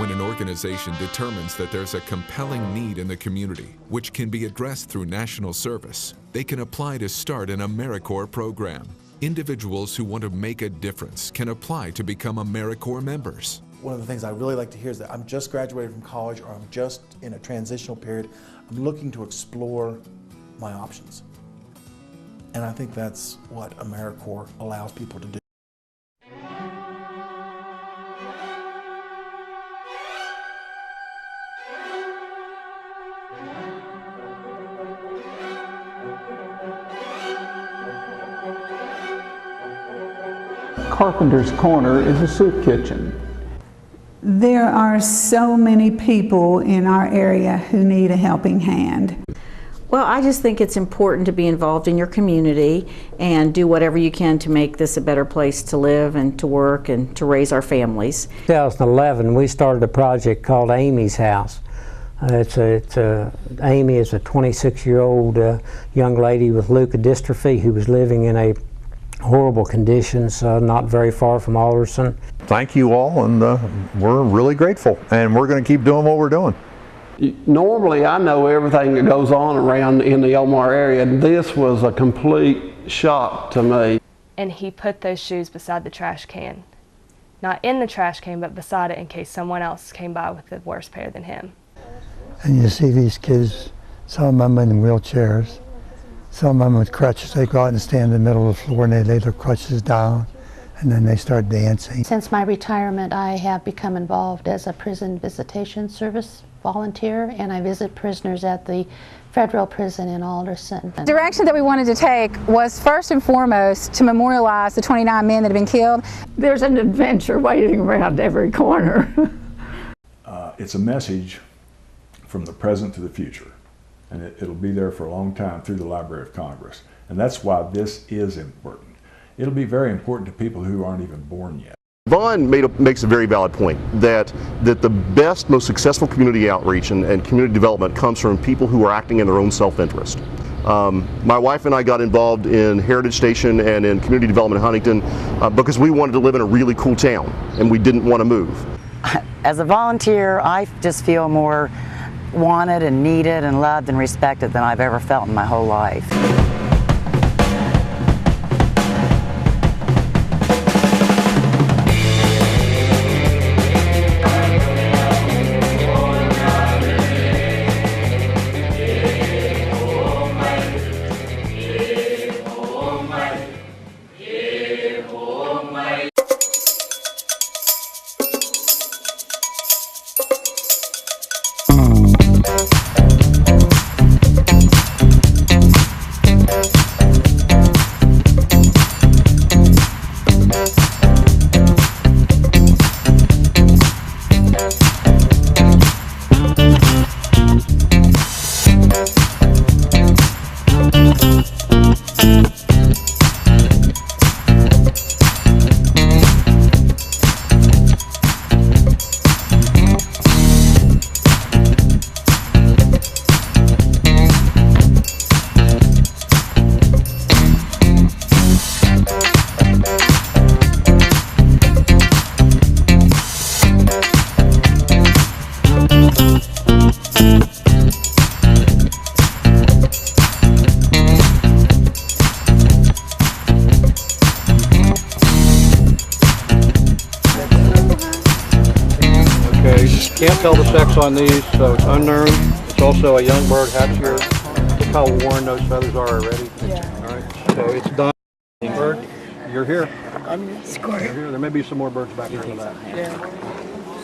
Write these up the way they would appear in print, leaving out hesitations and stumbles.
When an organization determines that there's a compelling need in the community, which can be addressed through national service, they can apply to start an AmeriCorps program. Individuals who want to make a difference can apply to become AmeriCorps members. One of the things I really like to hear is that I'm just graduated from college, or I'm just in a transitional period. I'm looking to explore my options. And I think that's what AmeriCorps allows people to do. Carpenter's Corner is a soup kitchen. There are so many people in our area who need a helping hand. Well, I just think it's important to be involved in your community and do whatever you can to make this a better place to live and to work and to raise our families. In 2011, we started a project called Amy's House. Amy is a 26-year-old young lady with leukodystrophy who was living in a horrible conditions, not very far from Alderson. Thank you all, and we're really grateful, and we're going to keep doing what we're doing. Normally I know everything that goes on around in the Omar area. This was a complete shock to me. And he put those shoes beside the trash can. Not in the trash can, but beside it in case someone else came by with a worse pair than him. And you see these kids, some of them in wheelchairs, some of them with crutches. They go out and stand in the middle of the floor and they lay their crutches down and then they start dancing. Since my retirement, I have become involved as a prison visitation service volunteer, and I visit prisoners at the federal prison in Alderson. The direction that we wanted to take was first and foremost to memorialize the 29 men that have been killed. There's an adventure waiting around every corner. It's a message from the present to the future, and it'll be there for a long time through the Library of Congress. And that's why this is important. It'll be very important to people who aren't even born yet. Vaughn makes a very valid point that the best, most successful community outreach and community development comes from people who are acting in their own self-interest. My wife and I got involved in Heritage Station and in community development in Huntington because we wanted to live in a really cool town and we didn't want to move. As a volunteer, I just feel more wanted and needed and loved and respected than I've ever felt in my whole life. Can't tell the sex on these, so it's unknown. It's also a young bird hatchery. Look how worn those feathers are already. Yeah. All right, so it's done. Bird, you're here. I'm squirt. You're here. There may be some more birds back here in the back. Yeah.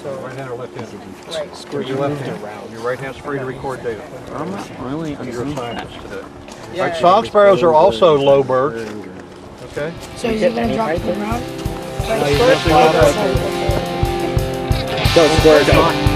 So right hand or left hand? Right. Squirt your left hand. Your right hand's free to record data. I'm really You're a scientist today. Yeah. Right, song sparrows are also low birds. Okay. So is it going to drop to the ground? Go squirt.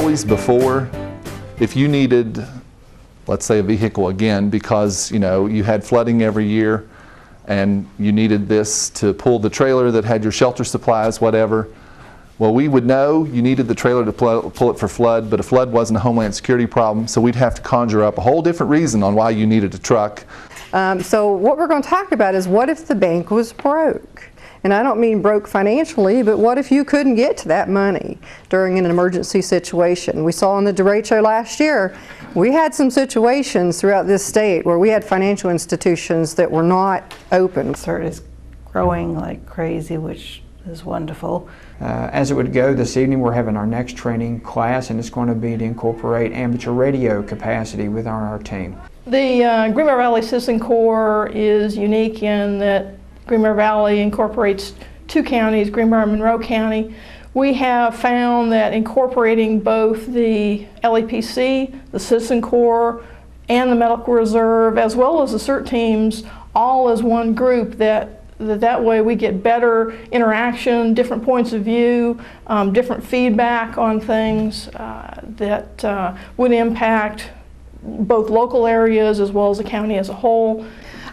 always before, if you needed, let's say, a vehicle again because you had flooding every year and you needed this to pull the trailer that had your shelter supplies, whatever, well, we would know you needed the trailer to pull it for flood, but a flood wasn't a Homeland Security problem, so we'd have to conjure up a whole different reason on why you needed a truck. So what we're going to talk about is what if the bank was broke? And I don't mean broke financially, but what if you couldn't get to that money during an emergency situation? We saw in the derecho last year, we had some situations throughout this state where we had financial institutions that were not open. CERT is growing like crazy, which is wonderful. As it would go, this evening we're having our next training class, and it's going to be to incorporate amateur radio capacity within our team. The Green River Valley Citizen Corps is unique in that Green River Valley incorporates two counties, Greenbrier and Monroe County. We have found that incorporating both the LEPC, the Citizen Corps, and the Medical Reserve, as well as the CERT teams, all as one group, that way we get better interaction, different points of view, different feedback on things that would impact both local areas as well as the county as a whole.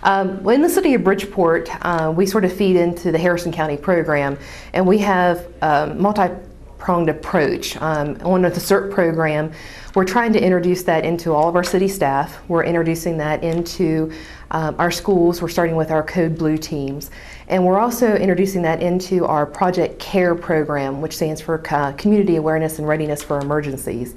In the city of Bridgeport, we sort of feed into the Harrison County program, and we have a multi-pronged approach. On the CERT program, we're trying to introduce that into all of our city staff. We're introducing that into our schools. We're starting with our Code Blue teams. And we're also introducing that into our Project CARE program, which stands for Community Awareness and Readiness for Emergencies.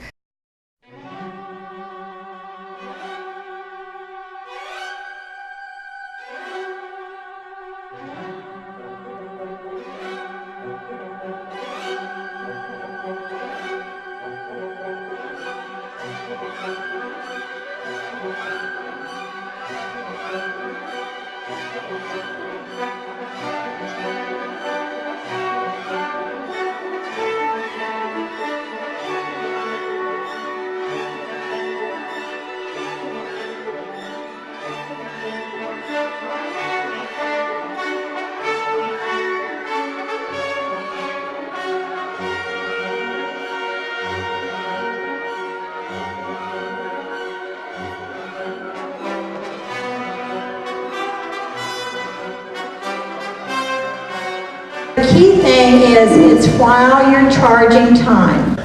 The key thing is it's while you're charging time.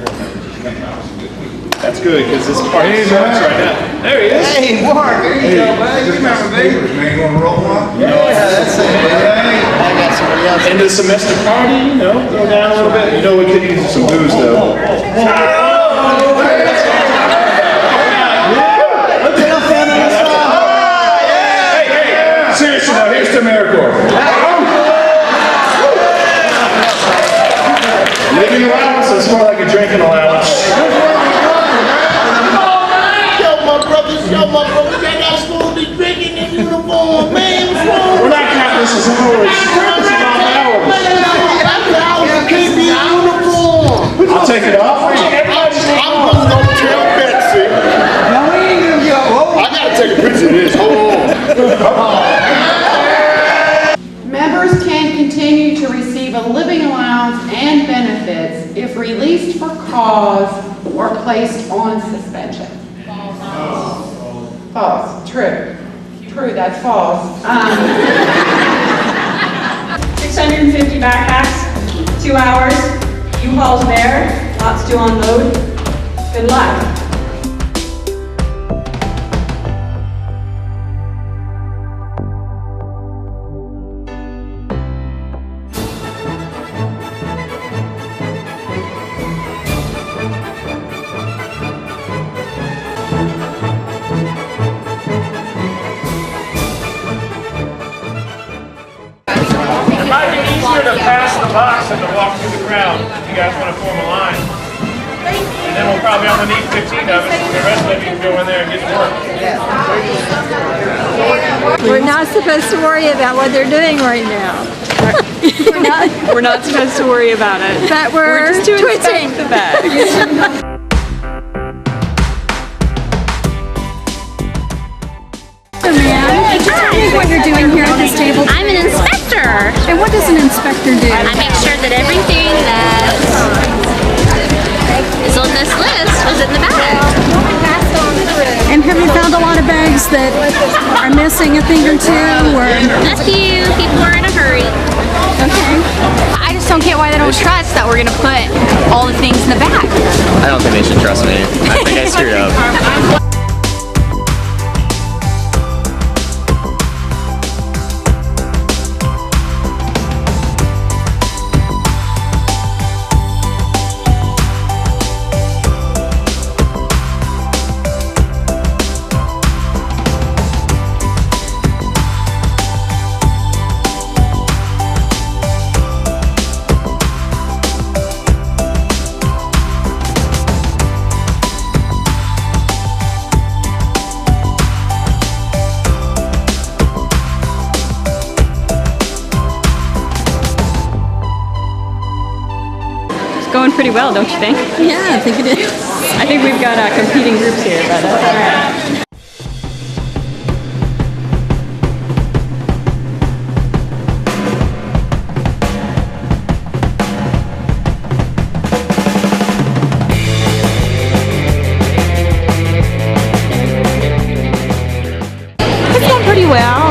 That's good because this part starts right now. There he is. Hey, Mark. There you go, man. You remember me? Man, you want to roll one? Yeah, that's it. I got somebody else. End of semester party, go down a little bit. We could use some booze though. Hey, seriously though, here's to AmeriCorps. Living allowance is more like a drinking allowance. Show my brothers, they're not supposed to be drinking in uniform, man. We're not counting this as hours. This is not hours. I can't be in uniform. I'll take it off. I'm going to go tell Betsy. No, we ain't going to go. I got to take a picture of this. Hold on. Members can continue to receive a living allowance and benefits if released for cause or placed on suspension. False. True. True, that's false. 650 backpacks, 2 hours, U-Haul's there, lots to unload. Good luck. To pass the box and to walk through the crowd if you guys want to form a line. And then we'll probably only need 15 of us. The rest of you can go in there and get to work. We're not supposed to worry about what they're doing right now. We're not supposed to worry about it. But we're just to twitching inspect the bags. What you're doing here at this table? I'm an inspector. And what does an inspector do? I make sure that everything that is on this list it in the bag. And have you found a lot of bags that are missing a thing or two? Or? A few people are in a hurry. Okay. I just don't get why they don't trust that we're going to put all the things in the bag. I don't think they should trust me. I think I screwed up. Going pretty well, don't you think? Yeah, I think it is. I think we've got competing groups here, but that's all right. It's going pretty well.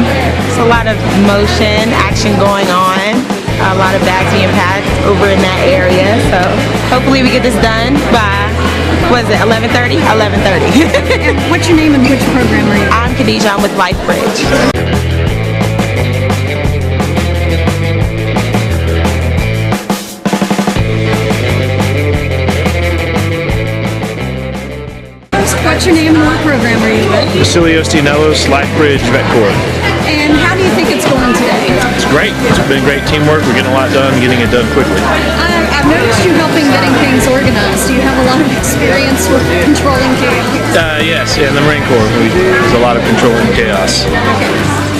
There's a lot of motion, action going on. A lot of bags being packed over in that area, so hopefully we get this done by, what is it, 11:30? 11:30. And what's your name and which program are you? I'm Khadijah, I'm with LifeBridge. What's your name and what program are you with? Vasilios Dianelos, LifeBridge Vet Corps. And how do you think it's going today? It's great. It's been great teamwork. We're getting a lot done, getting it done quickly. I've noticed you helping getting things organized. Do you have a lot of experience with controlling chaos? Yes, in the Marine Corps, there's a lot of controlling chaos. Okay.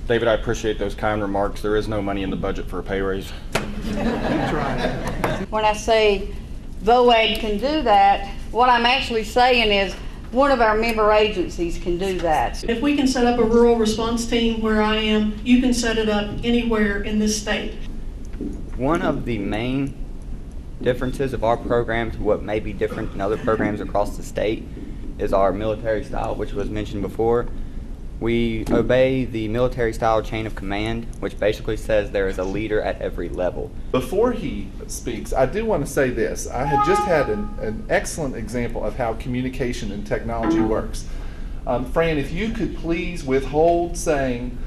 David, I appreciate those kind remarks. There is no money in the budget for a pay raise. When I say VOAD can do that, what I'm actually saying is one of our member agencies can do that. If we can set up a rural response team where I am, you can set it up anywhere in this state. One of the main differences of our program to what may be different than other programs across the state is our military style, which was mentioned before. We obey the military style chain of command, which basically says there is a leader at every level. Before he speaks, I do want to say this. I had just had an excellent example of how communication and technology works. Fran, if you could please withhold saying,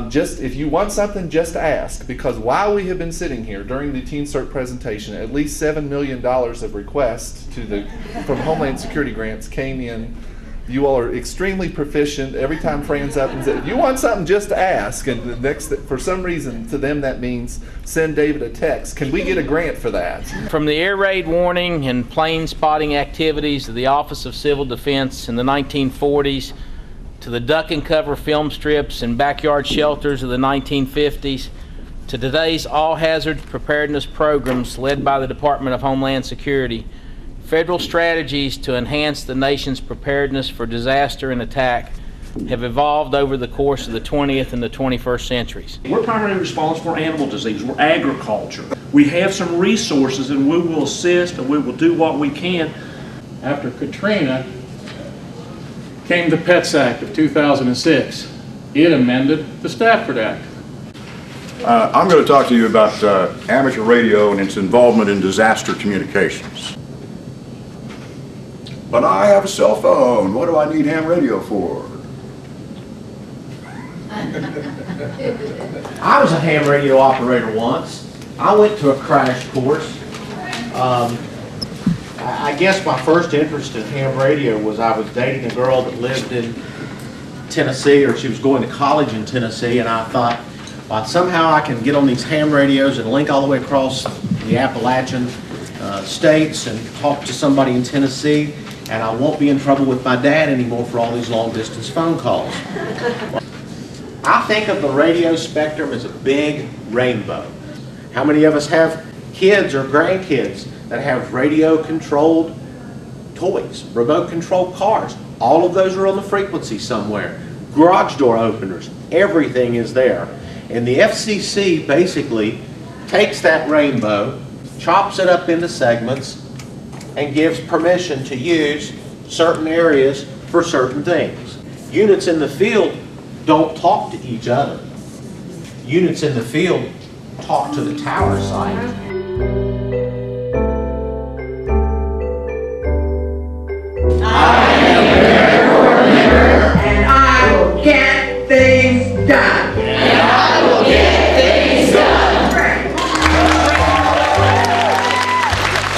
just if you want something, just ask, because while we have been sitting here during the Teen Cert presentation, at least $7 million of requests from Homeland Security grants came in. You all are extremely proficient. Every time Fran's up and says, if you want something, just ask. And the next, for some reason, to them that means send David a text. Can we get a grant for that? From the air raid warning and plane spotting activities of the Office of Civil Defense in the 1940s, to the duck and cover film strips and backyard shelters of the 1950s, to today's all-hazard preparedness programs led by the Department of Homeland Security, federal strategies to enhance the nation's preparedness for disaster and attack have evolved over the course of the 20th and the 21st centuries. We're primarily responsible for animal disease. We're agriculture. We have some resources and we will assist and we will do what we can. After Katrina came the Pets Act of 2006. It amended the Stafford Act. I'm going to talk to you about amateur radio and its involvement in disaster communications. But I have a cell phone. What do I need ham radio for? I was a ham radio operator once. I went to a crash course. I guess my first interest in ham radio was I was dating a girl that lived in Tennessee, or she was going to college in Tennessee, and I thought, well, somehow I can get on these ham radios and link all the way across the Appalachian states and talk to somebody in Tennessee, and I won't be in trouble with my dad anymore for all these long distance phone calls. I think of the radio spectrum as a big rainbow. How many of us have kids or grandkids that have radio controlled toys, remote controlled cars? All of those are on the frequency somewhere. Garage door openers, everything is there. And the FCC basically takes that rainbow, chops it up into segments, and gives permission to use certain areas for certain things. Units in the field don't talk to each other. Units in the field talk to the tower site. And I will get things done. And I will get things done.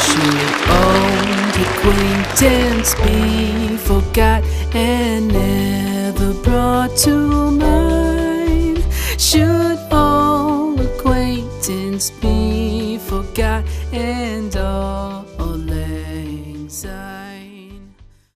Should old acquaintance be forgot and never brought to mind? Should old acquaintance be forgot and